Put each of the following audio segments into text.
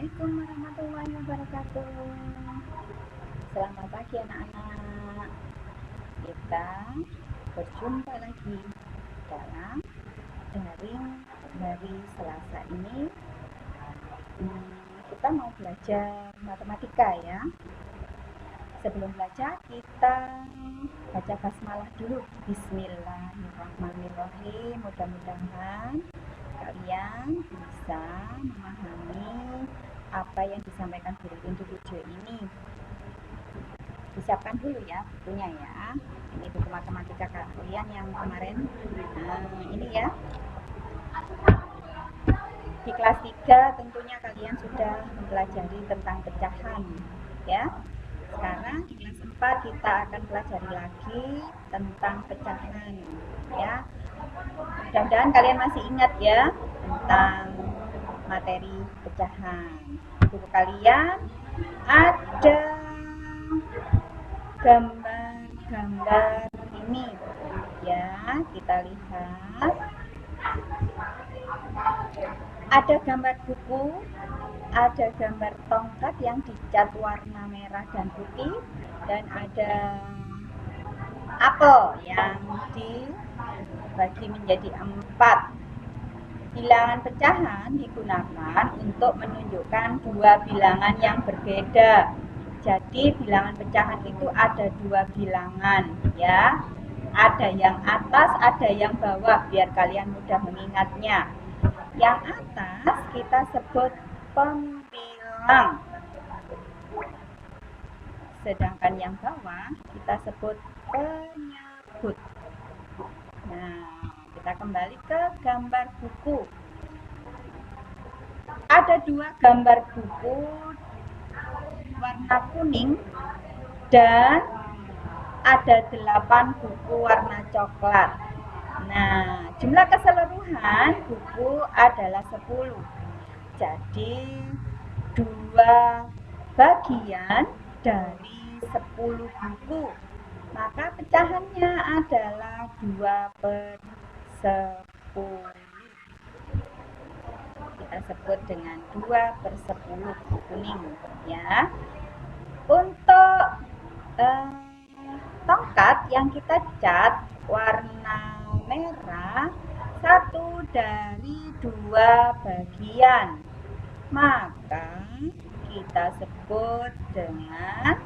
Assalamualaikum warahmatullahi wabarakatuh. Selamat pagi anak-anak. Kita berjumpa lagi dalam daring hari Selasa ini. Kita mau belajar matematika ya. Sebelum belajar kita baca basmalah dulu. Bismillahirrahmanirrahim. Mudah-mudahan kalian bisa memahami apa yang disampaikan guru untuk video ini. Disiapkan dulu ya bukunya ya. Ini buku matematika kalian yang kemarin. Ini ya. Di kelas 3 tentunya kalian sudah mempelajari tentang pecahan ya. Sekarang di kelas 4 kita akan pelajari lagi tentang pecahan ya. Mudah-mudahan kalian masih ingat ya tentang materi pecahan. Buku kalian ada gambar-gambar ini ya, kita lihat. Ada gambar buku, ada gambar tongkat yang dicat warna merah dan putih, dan ada apel yang dibagi menjadi 4. Bilangan pecahan digunakan untuk menunjukkan dua bilangan yang berbeda. Jadi bilangan pecahan itu ada 2 bilangan ya. Ada yang atas, ada yang bawah biar kalian mudah mengingatnya. Yang atas kita sebut pembilang. Sedangkan yang bawah kita sebut penyebut. Nah, kita kembali ke gambar buku. Ada 2 gambar buku warna kuning dan ada 8 buku warna coklat. Nah, jumlah keseluruhan buku adalah 10. Jadi 2 bagian dari 10 buku. Maka pecahannya adalah 2/10. Kita sebut dengan 2/10 kuning ya. Untuk tongkat yang kita cat warna merah 1 dari 2 bagian, maka kita sebut dengan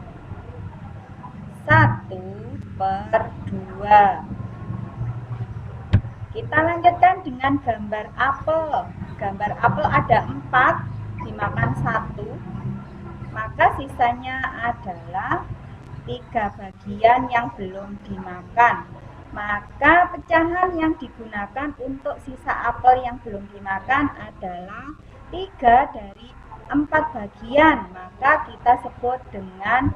1/2. Kita lanjutkan dengan gambar apel. Gambar apel ada 4, dimakan 1, maka sisanya adalah 3 bagian yang belum dimakan. Maka pecahan yang digunakan untuk sisa apel yang belum dimakan adalah 3 dari 4 bagian. Maka kita sebut dengan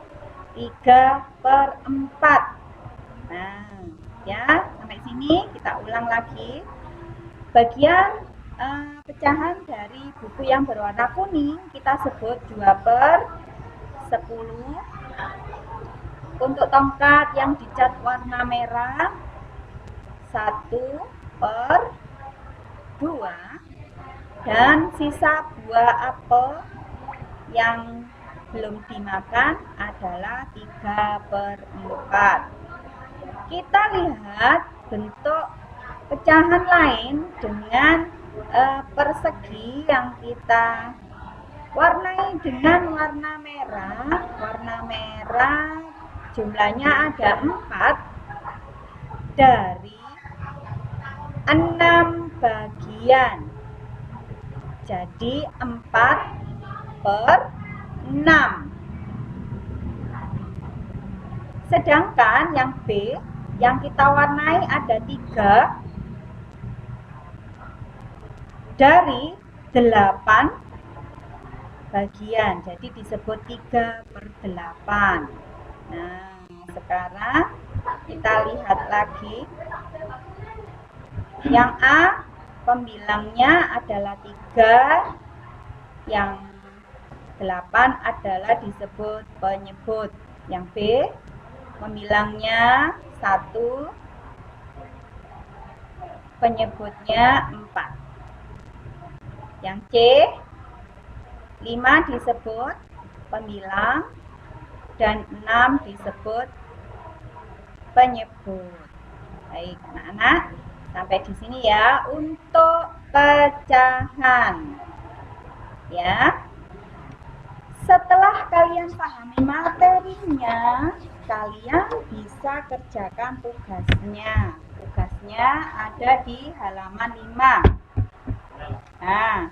3/4. Nah, ya, sampai sini kita ulang lagi. Bagian pecahan dari buku yang berwarna kuning kita sebut 2/10. Untuk tongkat yang dicat warna merah 1/2, dan sisa buah apel yang belum dimakan adalah 3/4. Kita lihat bentuk pecahan lain dengan persegi yang kita warnai dengan warna merah. Warna merah jumlahnya ada 4 dari 6 bagian. Jadi 4/6. Sedangkan yang B yang kita warnai ada 3 dari 8 bagian. Jadi disebut 3/8. Nah, sekarang kita lihat lagi. Yang A pembilangnya adalah 3, yang 8 adalah disebut penyebut. Yang B pembilangnya 1, penyebutnya 4. Yang C 5 disebut pembilang, dan 6 disebut penyebut. Baik, anak-anak, sampai di sini ya untuk pecahan. Ya. Setelah kalian pahami materinya, kalian bisa kerjakan tugasnya. Tugasnya ada di halaman 5. Nah,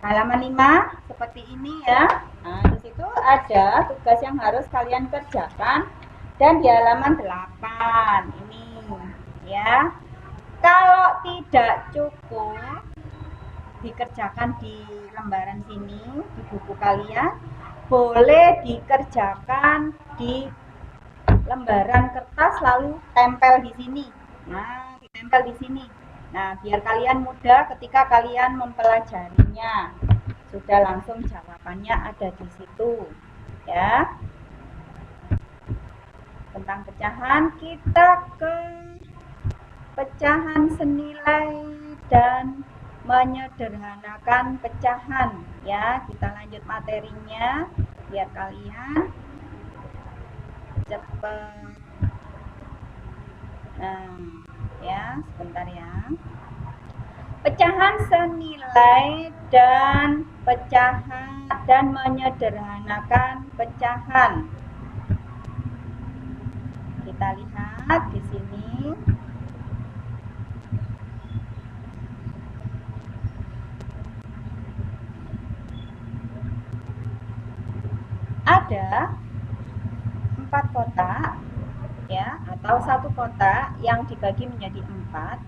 halaman 5 seperti ini ya. Nah, di situ ada tugas yang harus kalian kerjakan, dan di halaman 8 ini ya. Kalau tidak cukup dikerjakan di lembaran sini, di buku kalian, boleh dikerjakan di lembaran kertas lalu tempel di sini. Nah, ditempel di sini. Nah, biar kalian mudah ketika kalian mempelajarinya. Sudah langsung jawabannya ada di situ. Ya. Tentang pecahan, kita ke pecahan senilai dan menyederhanakan pecahan ya. Kita lanjut materinya biar kalian cepat. Nah, ya, sebentar ya. Pecahan senilai dan pecahan dan menyederhanakan pecahan. Kita lihat di sini. Ada 4 kotak ya, atau 1 kotak yang dibagi menjadi 4.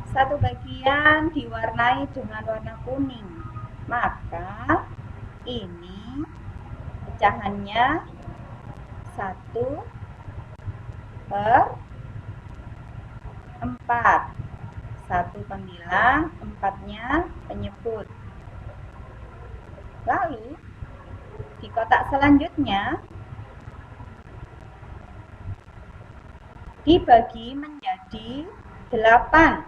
Satu bagian diwarnai dengan warna kuning, maka ini pecahannya 1/4. 1 pembilang, 4-nya penyebut. Lalu di kotak selanjutnya dibagi menjadi 8.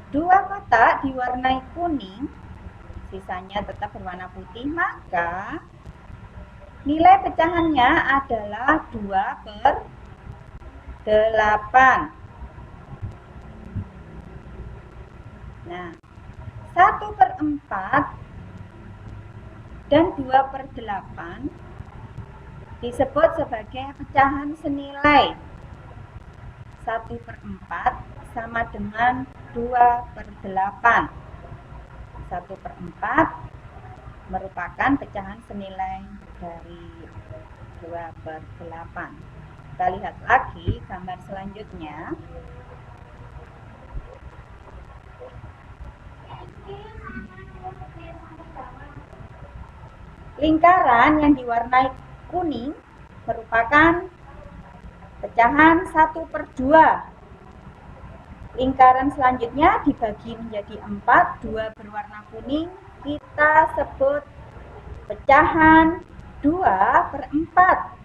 2 kotak diwarnai kuning, sisanya tetap berwarna putih, maka nilai pecahannya adalah 2/8. Nah, 1/4 dan 2/8 disebut sebagai pecahan senilai. 1/4 sama dengan 2/8. 1/4 merupakan pecahan senilai dari 2/8. Kita lihat lagi gambar selanjutnya. Lingkaran yang diwarnai kuning merupakan pecahan 1/2. Lingkaran selanjutnya dibagi menjadi 4, 2 berwarna kuning, kita sebut pecahan 2/4.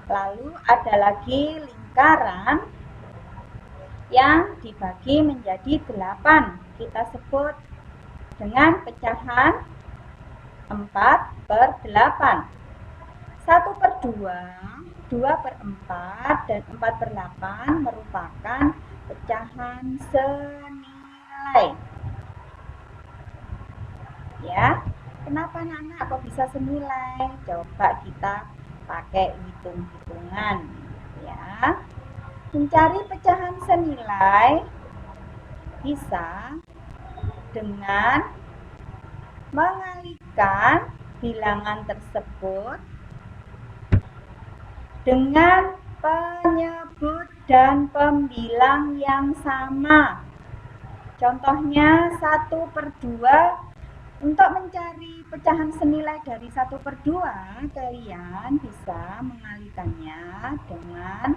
Lalu ada lagi lingkaran yang dibagi menjadi 8, kita sebut dengan pecahan 4/8. 1/2, 2/4, dan 4/8 merupakan pecahan senilai. Ya, kenapa anak-anak kok bisa senilai? Coba kita pakai hitung-hitungan. Ya, mencari pecahan senilai bisa dengan mengalihkan bilangan tersebut dengan penyebut dan pembilang yang sama. Contohnya 1/2. Untuk mencari pecahan senilai dari 1/2, kalian bisa mengalihkannya dengan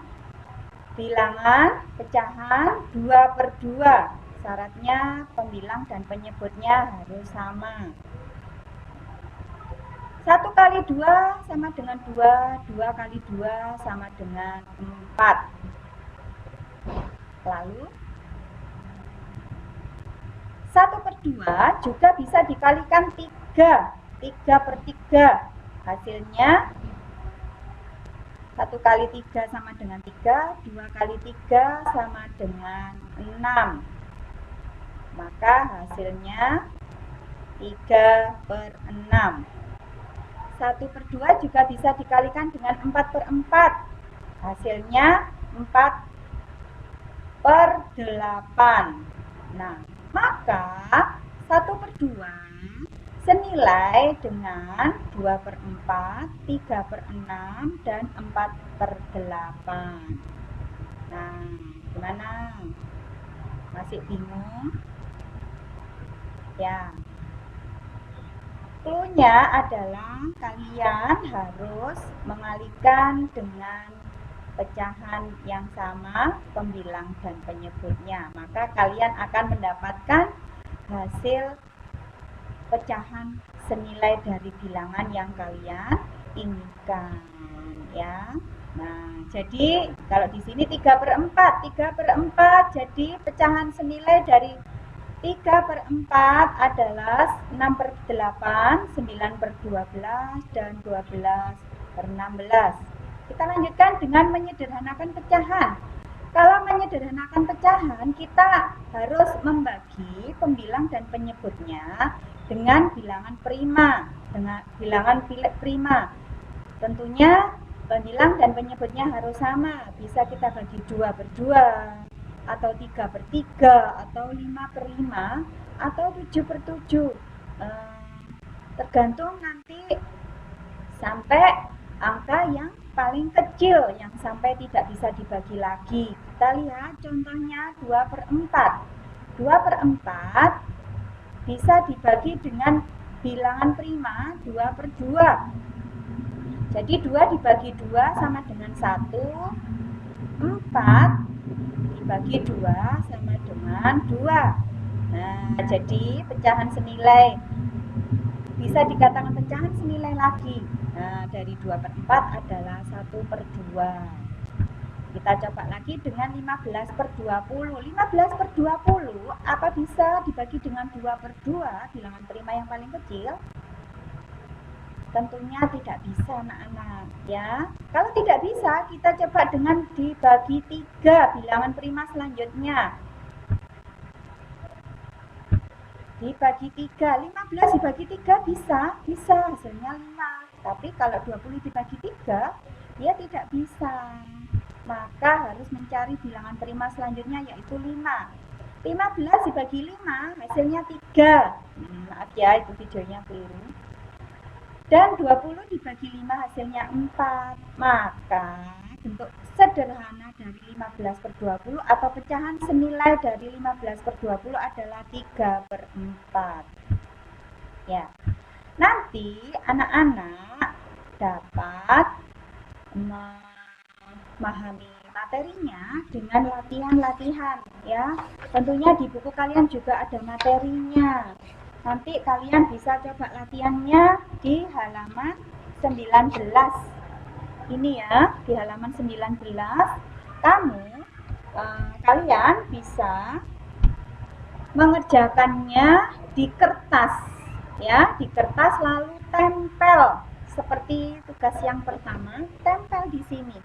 bilangan pecahan 2/2. Syaratnya pembilang dan penyebutnya harus sama. 1 kali 2 sama dengan 2, 2 kali 2 sama dengan 4. Lalu 1/2 juga bisa dikalikan 3. 3/3. Hasilnya 1 kali 3 sama dengan 3, 2 kali 3 sama dengan 6. Maka hasilnya 3/6. 1/2 juga bisa dikalikan dengan 4/4. Hasilnya 4/8. Nah, maka 1/2 senilai dengan 2/4, 3/6, dan 4/8. Nah, gimana? Masih bingung? Ya. Cluenya adalah kalian harus mengalihkan dengan pecahan yang sama pembilang dan penyebutnya. Maka kalian akan mendapatkan hasil pecahan senilai dari bilangan yang kalian inginkan, ya. Nah, jadi kalau di sini 3/4, 3/4, jadi pecahan senilai dari 3/4 adalah 6/8, 9/12, dan 12/16. Kita lanjutkan dengan menyederhanakan pecahan. Kalau menyederhanakan pecahan, kita harus membagi pembilang dan penyebutnya dengan bilangan prima. Dengan bilangan prima. Tentunya pembilang dan penyebutnya harus sama. Bisa kita bagi 2/2. Atau 3/3, atau 5/5, atau 7/7. Tergantung nanti sampai angka yang paling kecil yang sampai tidak bisa dibagi lagi. Kita lihat contohnya 2/4. 2/4 bisa dibagi dengan bilangan prima 2/2. Jadi 2 dibagi 2 sama dengan 1. 4 dibagi 2 sama dengan 2. Nah, jadi pecahan senilai bisa dikatakan pecahan senilai lagi. Nah, dari 2/4 adalah 1/2. Kita coba lagi dengan 15/20. 15/20 apa bisa dibagi dengan 2/2, bilangan prima yang paling kecil? Tentunya tidak bisa, anak-anak, ya. Kalau tidak bisa, kita coba dengan dibagi 3, bilangan prima selanjutnya. Dibagi 3, 15 dibagi 3 bisa, hasilnya 5. Tapi kalau 20 dibagi 3, ya tidak bisa. Maka harus mencari bilangan prima selanjutnya, yaitu 5. 15 dibagi 5, hasilnya 3. Maaf ya, itu videonya keliru. Dan 20 dibagi 5 hasilnya 4. Maka bentuk sederhana dari 15/20 atau pecahan senilai dari 15/20 adalah 3/4. Ya. Nanti anak-anak dapat memahami materinya dengan latihan-latihan, ya. Tentunya di buku kalian juga ada materinya. Nanti kalian bisa coba latihannya di halaman 19. Ini ya, di halaman 19 kalian bisa mengerjakannya di kertas, ya, di kertas lalu tempel seperti tugas yang pertama, tempel di sini.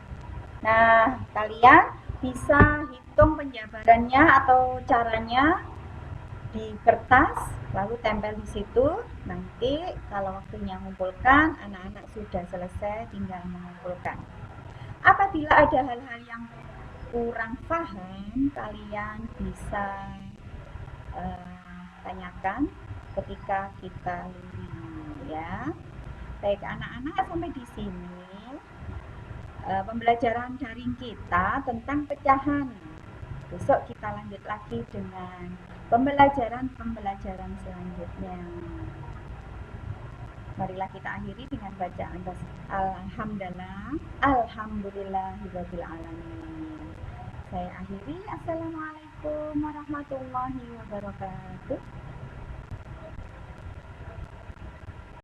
Nah, kalian bisa hitung penjabarannya atau caranya di kertas, lalu tempel di situ. Nanti kalau waktunya mengumpulkan, anak-anak sudah selesai, tinggal mengumpulkan. Apabila ada hal-hal yang kurang paham, kalian bisa tanyakan ketika kita lulus, ya. Baik anak-anak, sampai di sini pembelajaran daring kita tentang pecahan. Besok kita lanjut lagi dengan pembelajaran selanjutnya. Marilah kita akhiri dengan bacaan Alhamdulillahirabbil alamin. Saya akhiri. Assalamualaikum warahmatullahi wabarakatuh.